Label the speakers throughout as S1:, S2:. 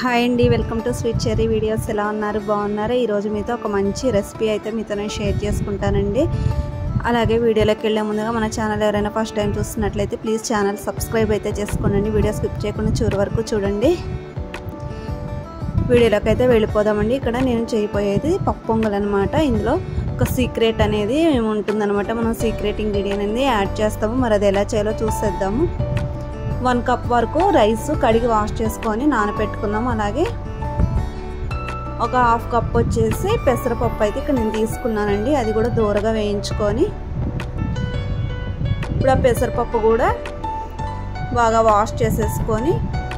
S1: Hi అండి, welcome to sweet cherry videos. ఎలా ఉన్నారు? బాగున్నారా? ఈరోజు మీతో ఒక మంచి రెసిపీ అయితే మీతో నేను షేర్ చేసుకుంటానండి. అలాగే వీడియోలోకి వెళ్ళే ముందుగా మన ఛానల్ ఎవరైనా ఫస్ట్ టైం చూస్తున్నట్లయితే ప్లీజ్ ఛానల్ సబ్స్క్రైబ్ అయితే చేసుకోండి. వీడియో స్కిప్ చేయకుండా చివరి వరకు చూడండి. వీడియోలోకి అయితే వెళ్ళిపోదామండి. ఇక్కడ నేను చేయబోయేది పప్పు పొంగల్ అనమాట. ఇందులో ఒక సీక్రెట్ అనేది ఉంటుందన్నమాట. మనం సీక్రెట్ ఇంగ్రీడియంట్ అనేది యాడ్ చేస్తాము. మరి అది ఎలా చేయాలో చూసేద్దాము. 1 కప్ వరకు రైస్ కడిగి వాష్ చేసుకొని నానబెట్టుకుందాము. అలాగే ఒక హాఫ్ కప్ వచ్చేసి పెసరపప్పు అయితే ఇక్కడ నేను తీసుకున్నానండి. అది కూడా దూరగా వేయించుకొని ఇప్పుడు ఆ పెసరపప్పు కూడా బాగా వాష్ చేసేసుకొని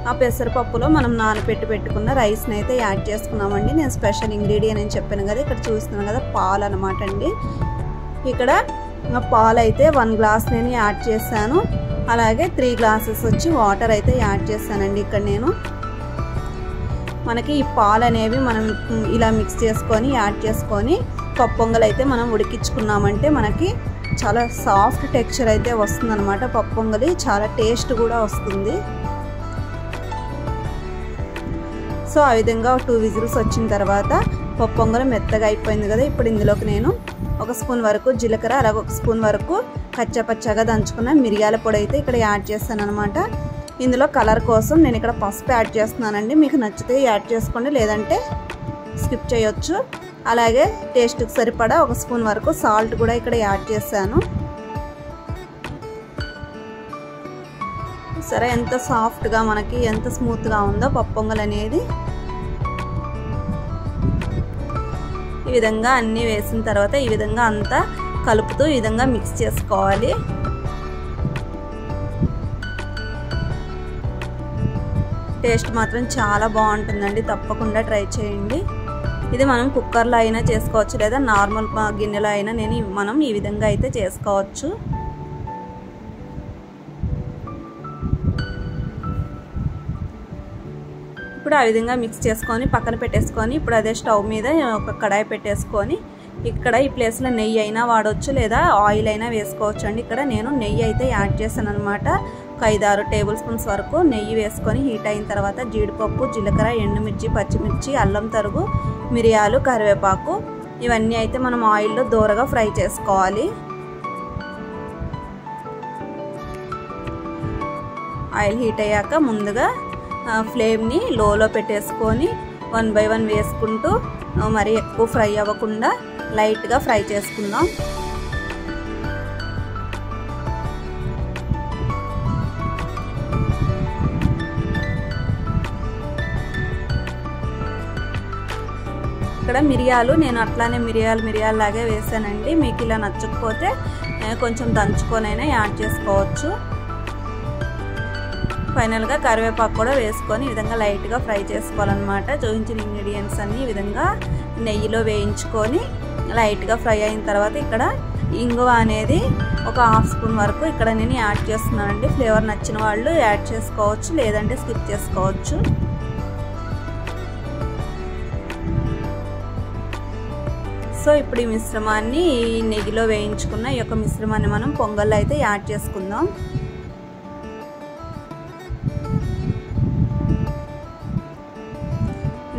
S1: ఆ పెసరపప్పులో మనం నానబెట్టుకున్న రైస్ని అయితే యాడ్ చేసుకున్నామండి. నేను స్పెషల్ ఇంగ్రీడియంట్ అని చెప్పాను కదా, ఇక్కడ చూస్తున్నాను కదా పాలు అనమాట అండి. ఇక్కడ పాలు అయితే 1 గ్లాస్ నేను యాడ్ చేశాను. అలాగే 3 గ్లాసెస్ వచ్చి వాటర్ అయితే యాడ్ చేశానండి. ఇక్కడ నేను మనకి ఈ పాలు అనేవి మనం ఇలా మిక్స్ చేసుకొని యాడ్ చేసుకొని పప్పు పొంగల్ అయితే మనం ఉడికించుకున్నామంటే మనకి చాలా సాఫ్ట్ టెక్స్చర్ అయితే వస్తుంది అనమాట. పప్పు పొంగలి చాలా టేస్ట్ కూడా వస్తుంది. సో ఆ విధంగా 2 విజిల్స్ వచ్చిన తర్వాత పప్పు పొంగల్ మెత్తగా అయిపోయింది కదా. ఇప్పుడు ఇందులోకి నేను 1 స్పూన్ వరకు జీలకర్ర, అలాగే 1 స్పూన్ వరకు కచ్చపచ్చగా దంచుకున్న మిరియాల పొడి అయితే ఇక్కడ యాడ్ చేస్తాను అనమాట. ఇందులో కలర్ కోసం నేను ఇక్కడ పసుపు యాడ్ చేస్తున్నానండి. మీకు నచ్చితే యాడ్ చేసుకోండి, లేదంటే స్కిప్ చేయొచ్చు. అలాగే టేస్ట్కి సరిపడా 1 స్పూన్ వరకు సాల్ట్ కూడా ఇక్కడ యాడ్ చేశాను. సరే, ఎంత సాఫ్ట్గా మనకి ఎంత స్మూత్గా ఉందో పప్పు పొంగల్ అనేది. ఈ విధంగా అన్నీ వేసిన తర్వాత ఈ విధంగా అంతా కలుపుతూ ఈ విధంగా మిక్స్ చేసుకోవాలి. టేస్ట్ మాత్రం చాలా బాగుంటుందండి, తప్పకుండా ట్రై చేయండి. ఇది మనం కుక్కర్లో అయినా చేసుకోవచ్చు, లేదా నార్మల్ గిన్నెలో అయినా మనం ఈ విధంగా అయితే చేసుకోవచ్చు. ఇప్పుడు ఆ విధంగా మిక్స్ చేసుకొని పక్కన పెట్టేసుకొని ఇప్పుడు అదే స్టవ్ మీద ఒక కడాయి పెట్టేసుకొని ఇక్కడ ఈ ప్లేస్లో నెయ్యి అయినా వాడవచ్చు, లేదా ఆయిల్ అయినా వేసుకోవచ్చు అండి. ఇక్కడ నేను నెయ్యి అయితే యాడ్ చేశాను అనమాట. ఒక 5-6 టేబుల్ స్పూన్స్ వరకు నెయ్యి వేసుకొని హీట్ అయిన తర్వాత జీడిపప్పు, జీలకర్ర, ఎండుమిర్చి, పచ్చిమిర్చి, అల్లం తరుగు, మిరియాలు, కరివేపాకు ఇవన్నీ అయితే మనం ఆయిల్లో దూరగా ఫ్రై చేసుకోవాలి. ఆయిల్ హీట్ అయ్యాక ముందుగా ఫ్లేమ్ని లోలో పెట్టేసుకొని 1 బై 1 వేసుకుంటూ మరి ఎక్కువ ఫ్రై అవ్వకుండా లైట్గా ఫ్రై చేసుకుందాం. ఇక్కడ మిరియాలు నేను అట్లానే మిరియాలు లాగే వేసానండి. మీకు ఇలా నచ్చకపోతే కొంచెం దంచుకొనైనా యాడ్ చేసుకోవచ్చు. ఫైనల్గా కరివేపాకు కూడా వేసుకొని ఈ విధంగా లైట్గా ఫ్రై చేసుకోవాలన్నమాట. చూపించిన ఇంగ్రీడియంట్స్ అన్నీ ఈ విధంగా నెయ్యిలో వేయించుకొని లైట్గా ఫ్రై అయిన తర్వాత ఇక్కడ ఇంగువ అనేది ఒక హాఫ్ స్పూన్ వరకు ఇక్కడ నేను యాడ్ చేస్తున్నానండి. ఫ్లేవర్ నచ్చిన వాళ్ళు యాడ్ చేసుకోవచ్చు, లేదంటే స్కిప్ చేసుకోవచ్చు. సో ఇప్పుడు ఈ మిశ్రమాన్ని ఈ నెయ్యిలో వేయించుకున్న ఈ యొక్క మిశ్రమాన్ని మనం పొంగల్లో అయితే యాడ్ చేసుకుందాం.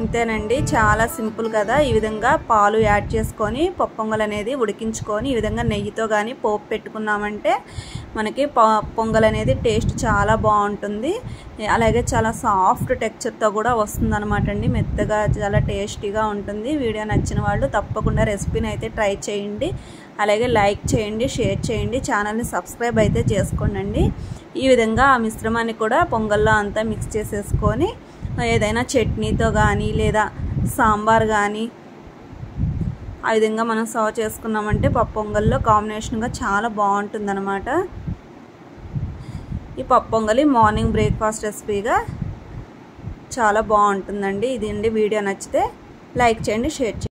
S1: అంతేనండి, చాలా సింపుల్ కదా. ఈ విధంగా పాలు యాడ్ చేసుకొని పప్పు పొంగల్ అనేది ఉడికించుకొని ఈ విధంగా నెయ్యితో కానీ పోపు పెట్టుకున్నామంటే మనకి పొంగల్ అనేది టేస్ట్ చాలా బాగుంటుంది. అలాగే చాలా సాఫ్ట్ టెక్స్చర్తో కూడా వస్తుంది అనమాట అండి. మెత్తగా చాలా టేస్టీగా ఉంటుంది. వీడియో నచ్చిన వాళ్ళు తప్పకుండా రెసిపీని అయితే ట్రై చేయండి. అలాగే లైక్ చేయండి, షేర్ చేయండి, ఛానల్ని సబ్స్క్రైబ్ అయితే చేసుకోండి. ఈ విధంగా ఆ మిశ్రమాన్ని కూడా పొంగల్లో అంతా మిక్స్ చేసేసుకొని ఏదైనా చట్నీతో కానీ లేదా సాంబార్ కానీ ఆ విధంగా మనం సర్వ్ చేసుకున్నామంటే పప్పు పొంగల్లో కాంబినేషన్గా చాలా బాగుంటుందన్నమాట. ఈ పప్పు పొంగలి మార్నింగ్ బ్రేక్ఫాస్ట్ రెసిపీగా చాలా బాగుంటుందండి. ఇది వీడియో నచ్చితే లైక్ చేయండి, షేర్ చేయండి.